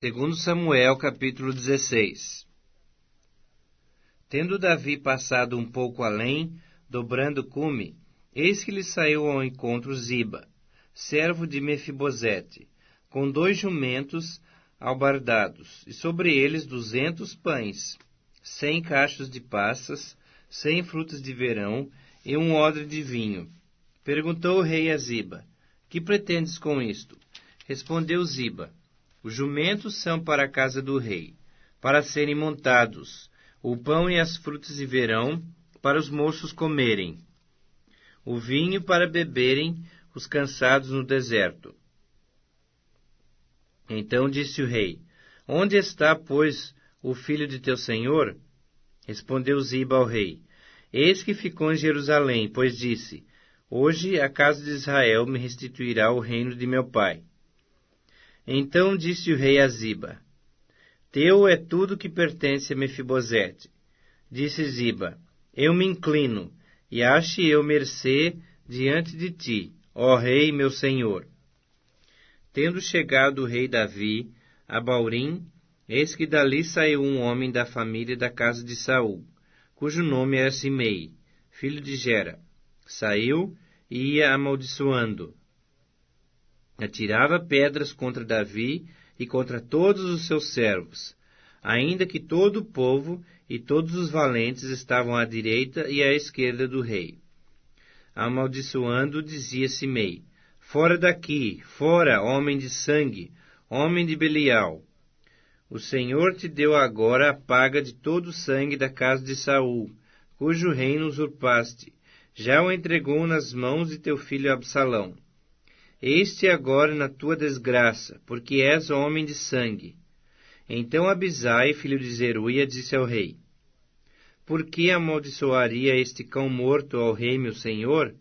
Segundo Samuel, capítulo 16. Tendo Davi passado um pouco além, dobrando cume, eis que lhe saiu ao encontro Ziba, servo de Mefibosete, com 2 jumentos albardados, e sobre eles 200 pães, 100 cachos de passas, 100 frutas de verão e um odre de vinho. Perguntou o rei a Ziba: que pretendes com isto? Respondeu Ziba: os jumentos são para a casa do rei, para serem montados, o pão e as frutas de verão para os moços comerem, o vinho para beberem os cansados no deserto. Então disse o rei: onde está, pois, o filho de teu senhor? Respondeu Ziba ao rei: eis que ficou em Jerusalém, pois disse: hoje a casa de Israel me restituirá o reino de meu pai. Então disse o rei a Ziba: teu é tudo que pertence a Mefibosete. Disse Ziba: eu me inclino, e ache eu mercê diante de ti, ó rei meu senhor. Tendo chegado o rei Davi a Baurim, eis que dali saiu um homem da família da casa de Saul, cujo nome era Simei, filho de Gera. Saiu e ia amaldiçoando. Atirava pedras contra Davi e contra todos os seus servos, ainda que todo o povo e todos os valentes estavam à direita e à esquerda do rei. Amaldiçoando, dizia Simei: fora daqui, fora, homem de sangue, homem de Belial. O Senhor te deu agora a paga de todo o sangue da casa de Saul, cujo reino usurpaste. Já o entregou nas mãos de teu filho Absalão. Eis-te agora na tua desgraça, porque és homem de sangue. Então Abisai, filho de Zeruia, disse ao rei: por que amaldiçoaria este cão morto ao rei meu senhor?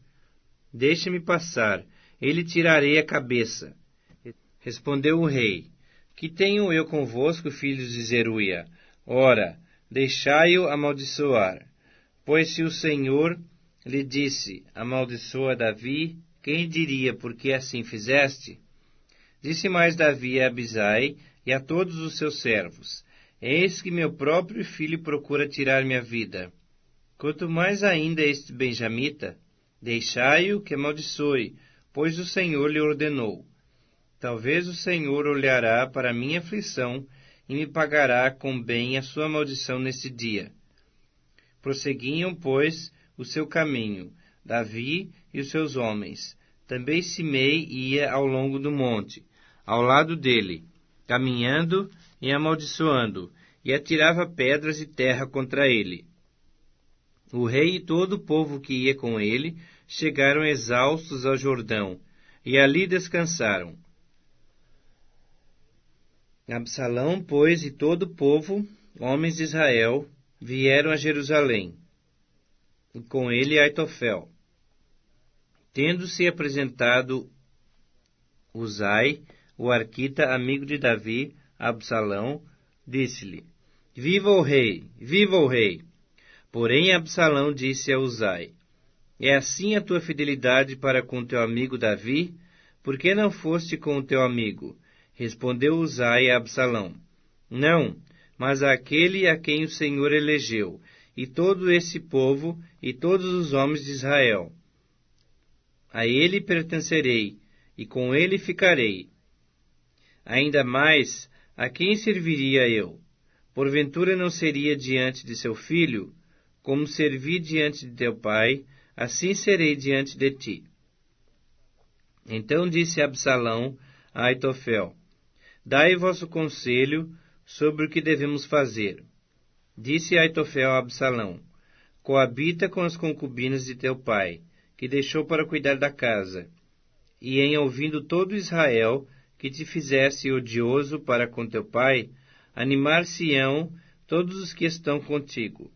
Deixa-me passar, ele tirarei a cabeça. Respondeu o rei: que tenho eu convosco, filhos de Zeruia? Ora, deixai-o amaldiçoar. Pois se o Senhor lhe disse: amaldiçoa Davi, quem diria por que assim fizeste? Disse mais Davi a Abisai e a todos os seus servos: eis que meu próprio filho procura tirar minha vida. Quanto mais ainda este benjamita, deixai-o que amaldiçoe, pois o Senhor lhe ordenou. Talvez o Senhor olhará para a minha aflição e me pagará com bem a sua maldição nesse dia. Prosseguiam, pois, o seu caminho, Davi e os seus homens. Também Simei ia ao longo do monte, ao lado dele, caminhando e amaldiçoando, e atirava pedras e terra contra ele. O rei e todo o povo que ia com ele chegaram exaustos ao Jordão, e ali descansaram. Absalão, pois, e todo o povo, homens de Israel, vieram a Jerusalém, e com ele Aitofel. Tendo-se apresentado Uzai, o arquita, amigo de Davi, a Absalão, disse-lhe: viva o rei, viva o rei! Porém Absalão disse a Uzai: é assim a tua fidelidade para com teu amigo Davi? Por que não foste com o teu amigo? Respondeu Uzai a Absalão: não, mas àquele a quem o Senhor elegeu, e todo esse povo, e todos os homens de Israel. A ele pertencerei, e com ele ficarei. Ainda mais, a quem serviria eu? Porventura não seria diante de seu filho? Como servi diante de teu pai, assim serei diante de ti. Então disse Absalão a Aitofel: dai vosso conselho sobre o que devemos fazer. Disse Aitofel a Absalão: coabita com as concubinas de teu pai, que deixou para cuidar da casa, e em ouvindo todo Israel que te fizesse odioso para com teu pai, animar-se-ão todos os que estão contigo.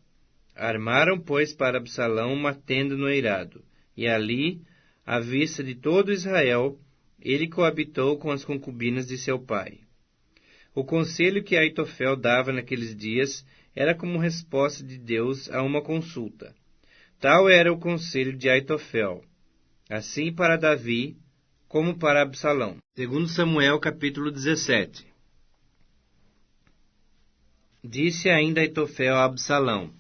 Armaram, pois, para Absalão uma tenda no eirado, e ali, à vista de todo Israel, ele coabitou com as concubinas de seu pai. O conselho que Aitofel dava naqueles dias era como resposta de Deus a uma consulta. Tal era o conselho de Aitofel, assim para Davi como para Absalão. Segundo Samuel, capítulo 17. Disse ainda Aitofel a Absalão: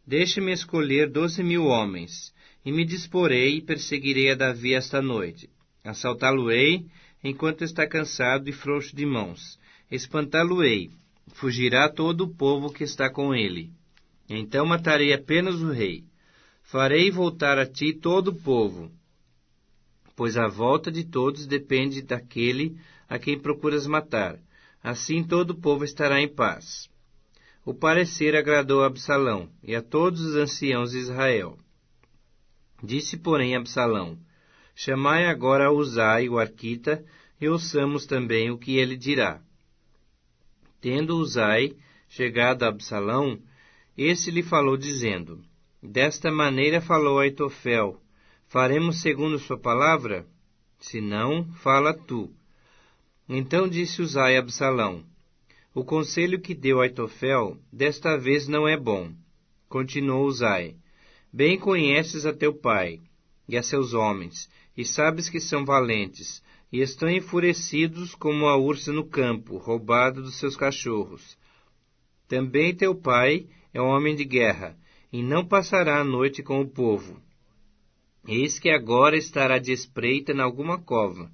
Deixe-me escolher 12.000 homens, e me disporei e perseguirei a Davi esta noite. Assaltá-lo-ei enquanto está cansado e frouxo de mãos. Espantá-lo-ei. Fugirá todo o povo que está com ele. Então matarei apenas o rei. Farei voltar a ti todo o povo, pois a volta de todos depende daquele a quem procuras matar. Assim todo o povo estará em paz. O parecer agradou a Absalão e a todos os anciãos de Israel. Disse, porém, Absalão: Chamai agora a Uzai, o arquita, e ouçamos também o que ele dirá. Tendo Uzai chegado a Absalão, esse lhe falou, dizendo: Desta maneira falou Aitofel: Faremos segundo sua palavra? Se não, fala tu. Então disse Uzai a Absalão: O conselho que deu Aitofel desta vez não é bom. Continuou Uzai: Bem conheces a teu pai e a seus homens, e sabes que são valentes, e estão enfurecidos como a ursa no campo, roubada dos seus cachorros. Também teu pai é um homem de guerra, e não passará a noite com o povo. Eis que agora estará de espreita em alguma cova,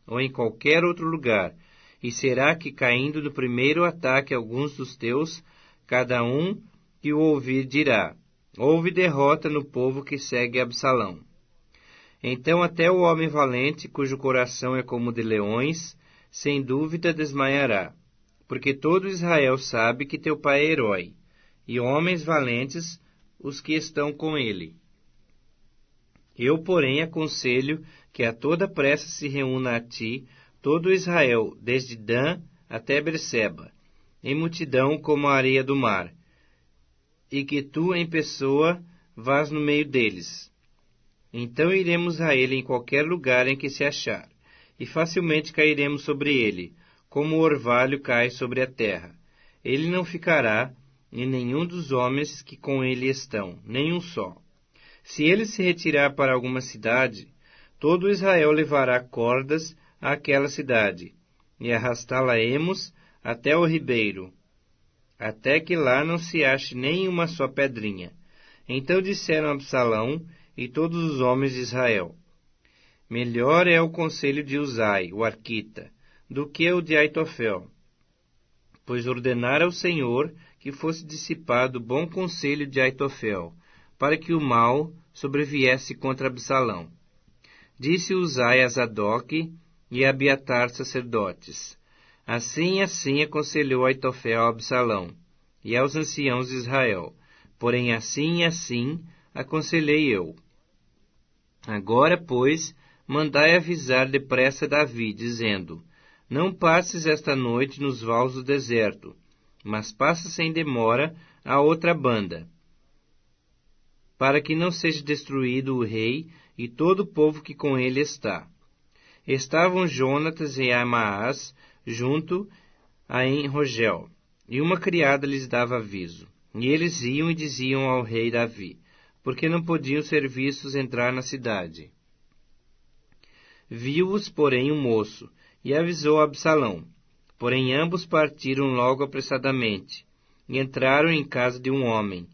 ou em qualquer outro lugar, e será que, caindo no primeiro ataque alguns dos teus, cada um que o ouvir dirá: Houve derrota no povo que segue Absalão. Então até o homem valente, cujo coração é como de leões, sem dúvida desmaiará, porque todo Israel sabe que teu pai é herói, e homens valentes os que estão com ele. Eu, porém, aconselho que a toda pressa se reúna a ti todo Israel, desde Dan até Berseba, em multidão como a areia do mar, e que tu, em pessoa, vás no meio deles. Então iremos a ele em qualquer lugar em que se achar, e facilmente cairemos sobre ele, como o orvalho cai sobre a terra. Ele não ficará, e nenhum dos homens que com ele estão, nenhum só. Se ele se retirar para alguma cidade, todo Israel levará cordas àquela cidade, e arrastá-la-emos até o ribeiro, até que lá não se ache nem uma só pedrinha. Então disseram a Absalão e todos os homens de Israel: Melhor é o conselho de Uzai, o arquita, do que o de Aitofel, pois ordenara o Senhor que fosse dissipado o bom conselho de Aitofel, para que o mal sobreviesse contra Absalão. Disse Uzai a Zadoque e a Abiatar sacerdotes: Assim aconselhou Aitofel a Absalão e aos anciãos de Israel, porém assim aconselhei eu. Agora, pois, mandai avisar depressa Davi, dizendo: Não passes esta noite nos vales do deserto, mas passa sem demora a outra banda, para que não seja destruído o rei e todo o povo que com ele está. Estavam Jonatas e Amaás junto a Enrogel, e uma criada lhes dava aviso. E eles iam e diziam ao rei Davi, porque não podiam ser vistos entrar na cidade. Viu-os, porém, um moço, e avisou a Absalão. Porém ambos partiram logo apressadamente, e entraram em casa de um homem,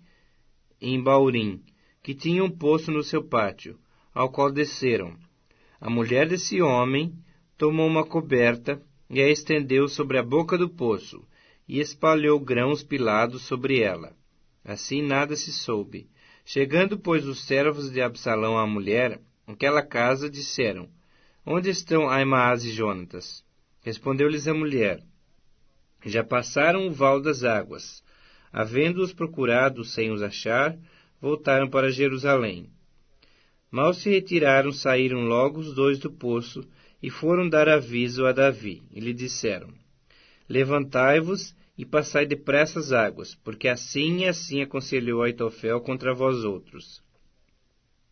em Baurim, que tinha um poço no seu pátio, ao qual desceram. A mulher desse homem tomou uma coberta e a estendeu sobre a boca do poço, e espalhou grãos pilados sobre ela. Assim nada se soube. Chegando, pois, os servos de Absalão à mulher, naquela casa, disseram: Onde estão Aimaas e Jonatas? Respondeu-lhes a mulher: Já passaram o val das águas. Havendo-os procurado sem os achar, voltaram para Jerusalém. Mal se retiraram, saíram logo os dois do poço, e foram dar aviso a Davi, e lhe disseram: Levantai-vos e passai depressa as águas, porque assim aconselhou Aitofel contra vós outros.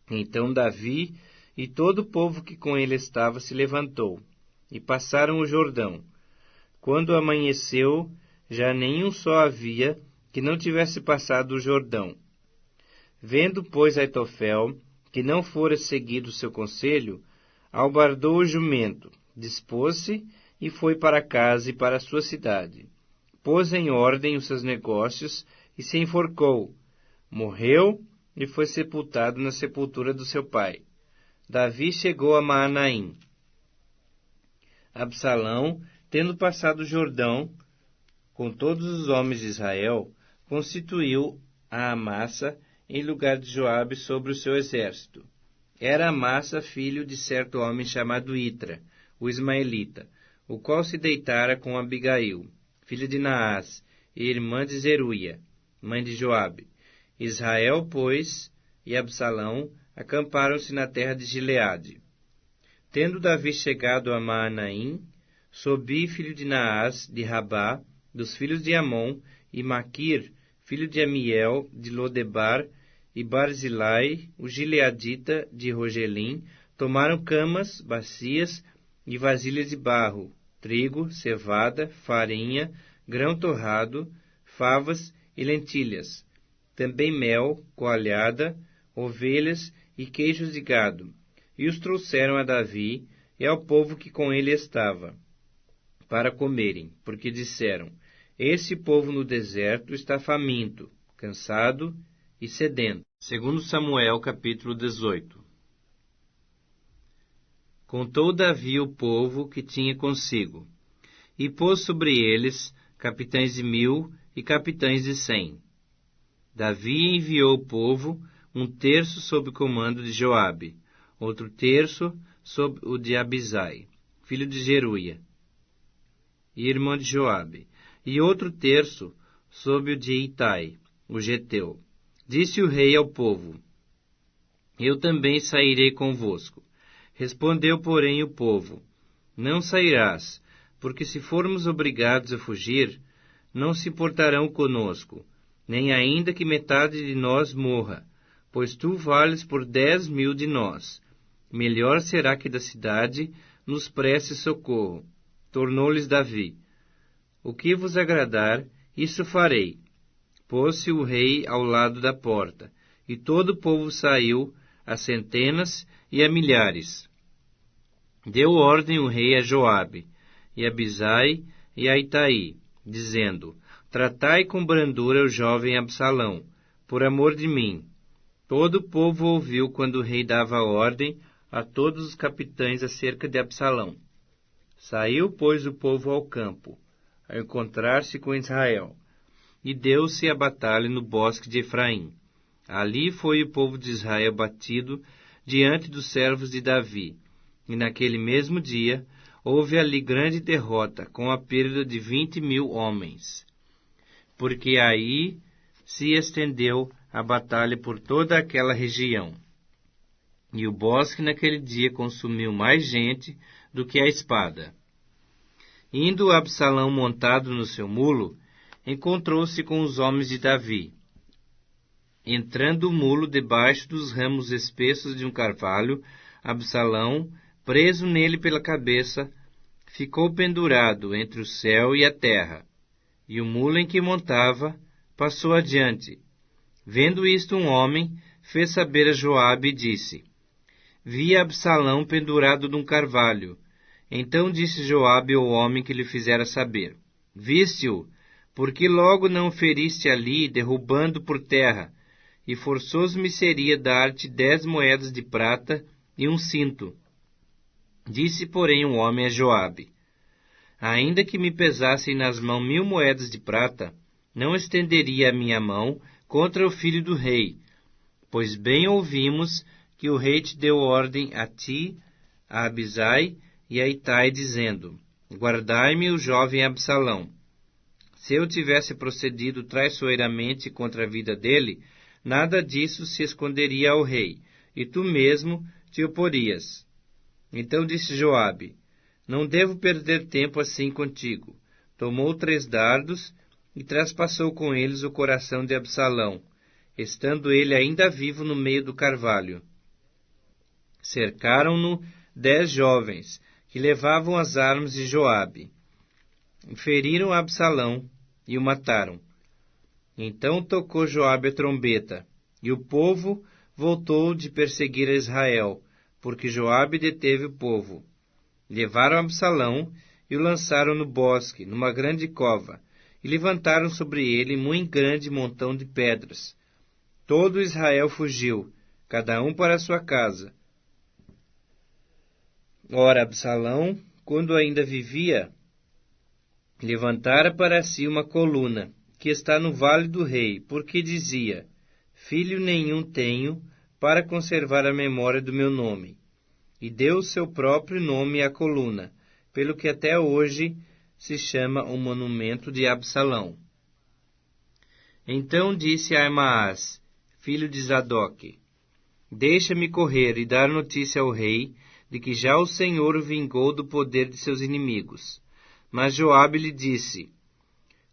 Então Davi e todo o povo que com ele estava se levantou, e passaram o Jordão. Quando amanheceu, já nenhum só havia que não tivesse passado o Jordão. Vendo, pois, Aitofel que não fora seguido o seu conselho, albardou o jumento, dispôs-se e foi para casa e para a sua cidade. pôs em ordem os seus negócios e se enforcou. Morreu e foi sepultado na sepultura do seu pai. Davi chegou a Maanaim. Absalão, tendo passado o Jordão com todos os homens de Israel, constituiu a Amassa em lugar de Joabe sobre o seu exército. Era Amassa filho de certo homem chamado Itra, o ismaelita, o qual se deitara com Abigail, filha de Naás, e irmã de Zeruia, mãe de Joabe. Israel, pois, e Absalão acamparam-se na terra de Gileade. Tendo Davi chegado a Maanaim, Sobi, filho de Naás, de Rabá, dos filhos de Amon, e Maquir, filho de Amiel, de Lodebar, e Barzilai, o gileadita de Rogelim, tomaram camas, bacias e vasilhas de barro, trigo, cevada, farinha, grão torrado, favas e lentilhas, também mel, coalhada, ovelhas e queijos de gado, e os trouxeram a Davi e ao povo que com ele estava, para comerem, porque disseram: Esse povo no deserto está faminto, cansado e sedento. Segundo Samuel, capítulo 18. Contou Davi o povo que tinha consigo, e pôs sobre eles capitães de 1000 e capitães de 100. Davi enviou o povo, um terço sob o comando de Joabe, outro terço sob o de Abisai, filho de Zeruia, e irmão de Joabe, e outro terço sob o de Itai, o geteu. Disse o rei ao povo: Eu também sairei convosco. Respondeu, porém, o povo: Não sairás, porque se formos obrigados a fugir, não se portarão conosco, nem ainda que metade de nós morra, pois tu vales por 10.000 de nós. Melhor será que da cidade nos preste socorro. Tornou-lhes Davi: O que vos agradar, isso farei. Pôs-se o rei ao lado da porta, e todo o povo saiu, a centenas e a milhares. Deu ordem o rei a Joabe, e a Abisai e a Itai, dizendo: Tratai com brandura o jovem Absalão, por amor de mim. Todo o povo ouviu quando o rei dava ordem a todos os capitães acerca de Absalão. Saiu, pois, o povo ao campo, a encontrar-se com Israel, e deu-se a batalha no bosque de Efraim. Ali foi o povo de Israel batido diante dos servos de Davi, e naquele mesmo dia houve ali grande derrota, com a perda de 20.000 homens, porque aí se estendeu a batalha por toda aquela região. E o bosque naquele dia consumiu mais gente do que a espada. Indo Absalão montado no seu mulo, encontrou-se com os homens de Davi. Entrando o mulo debaixo dos ramos espessos de um carvalho, Absalão, preso nele pela cabeça, ficou pendurado entre o céu e a terra, e o mulo em que montava passou adiante. Vendo isto, um homem fez saber a Joabe e disse: Vi Absalão pendurado num carvalho. Então disse Joabe ao homem que lhe fizera saber: Viste-o, porque logo não o feriste ali, derrubando por terra, e forçoso me seria dar-te 10 moedas de prata e um cinto. Disse, porém, o homem a Joabe: Ainda que me pesassem nas mãos 1000 moedas de prata, não estenderia a minha mão contra o filho do rei, pois bem ouvimos que o rei te deu ordem a ti, a Abisai e a Itai, dizendo: Guardai-me o jovem Absalão. Se eu tivesse procedido traiçoeiramente contra a vida dele, nada disso se esconderia ao rei, e tu mesmo te oporias. Então disse Joabe: Não devo perder tempo assim contigo. Tomou 3 dardos e traspassou com eles o coração de Absalão, estando ele ainda vivo no meio do carvalho. Cercaram-no 10 jovens, que levavam as armas de Joabe. Feriram Absalão e o mataram. Então tocou Joabe a trombeta, e o povo voltou de perseguir a Israel, porque Joabe deteve o povo. Levaram Absalão e o lançaram no bosque, numa grande cova, e levantaram sobre ele muito grande montão de pedras. Todo Israel fugiu, cada um para a sua casa. Ora, Absalão, quando ainda vivia, levantara para si uma coluna, que está no vale do rei, porque dizia: Filho nenhum tenho para conservar a memória do meu nome. E deu o seu próprio nome à coluna, pelo que até hoje se chama o monumento de Absalão. Então disse a Aimaas, filho de Zadoque: Deixa-me correr e dar notícia ao rei de que já o Senhor o vingou do poder de seus inimigos. Mas Joabe lhe disse: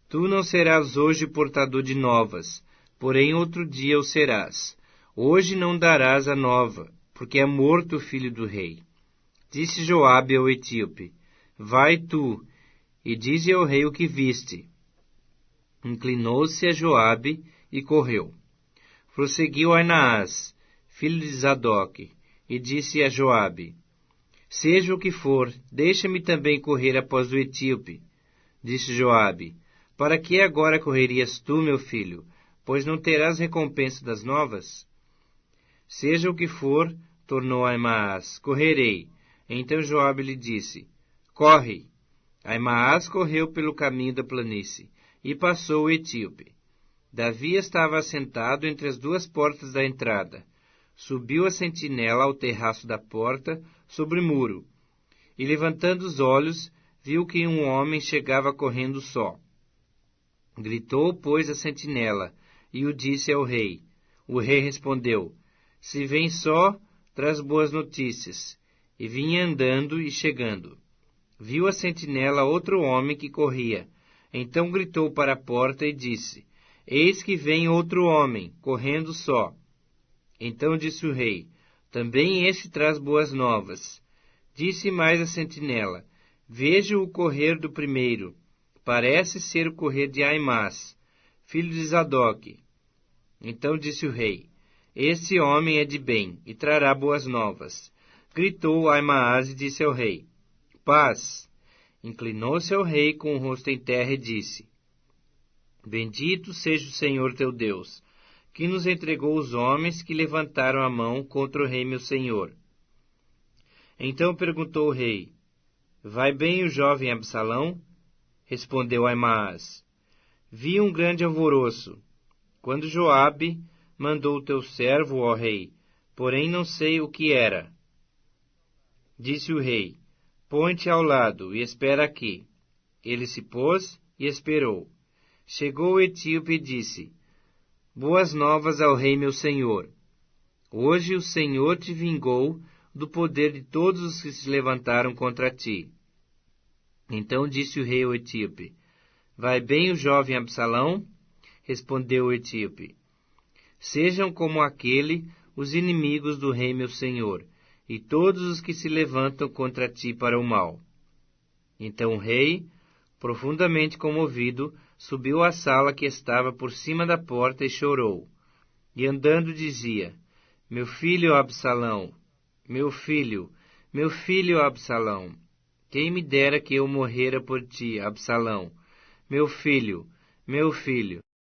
Tu não serás hoje portador de novas, porém outro dia o serás. Hoje não darás a nova, porque é morto o filho do rei. Disse Joabe ao etíope: Vai tu, e dize ao rei o que viste. Inclinou-se a Joabe e correu. Prosseguiu Ainaás, filho de Zadoque, e disse a Joabe: Seja o que for, deixa-me também correr após o etíope. Disse Joabe: Para que agora correrias tu, meu filho, pois não terás recompensa das novas? Seja o que for, tornou Aimaas, correrei. Então Joabe lhe disse: Corre. Aimaas correu pelo caminho da planície, e passou o etíope. Davi estava assentado entre as duas portas da entrada. Subiu a sentinela ao terraço da porta, sobre o muro, e levantando os olhos, viu que um homem chegava correndo só. Gritou, pois, a sentinela, e o disse ao rei. O rei respondeu: Se vem só, traz boas notícias. E vinha andando e chegando. Viu a sentinela outro homem que corria. Então gritou para a porta e disse: Eis que vem outro homem, correndo só. Então disse o rei: Também esse traz boas novas. Disse mais a sentinela: Vejo o correr do primeiro. Parece ser o correr de Aimaas, filho de Zadoque. Então disse o rei: Esse homem é de bem, e trará boas novas. Gritou Aimaas e disse ao rei: Paz. Inclinou-se ao rei com o rosto em terra e disse: Bendito seja o Senhor teu Deus, que nos entregou os homens que levantaram a mão contra o rei meu senhor. Então perguntou o rei: Vai bem o jovem Absalão? Respondeu Aimaas: Vi um grande alvoroço, quando Joabe mandou o teu servo, ó rei, porém não sei o que era. Disse o rei: Põe-te ao lado e espera aqui. Ele se pôs e esperou. Chegou o etíope e disse: Boas novas ao rei meu senhor. Hoje o Senhor te vingou do poder de todos os que se levantaram contra ti. Então disse o rei ao etíope: Vai bem o jovem Absalão? Respondeu o etíope: Sejam como aquele os inimigos do rei meu senhor, e todos os que se levantam contra ti para o mal. Então o rei, profundamente comovido, subiu à sala que estava por cima da porta e chorou. E andando dizia: Meu filho Absalão, meu filho Absalão, quem me dera que eu morrera por ti, Absalão, meu filho, meu filho.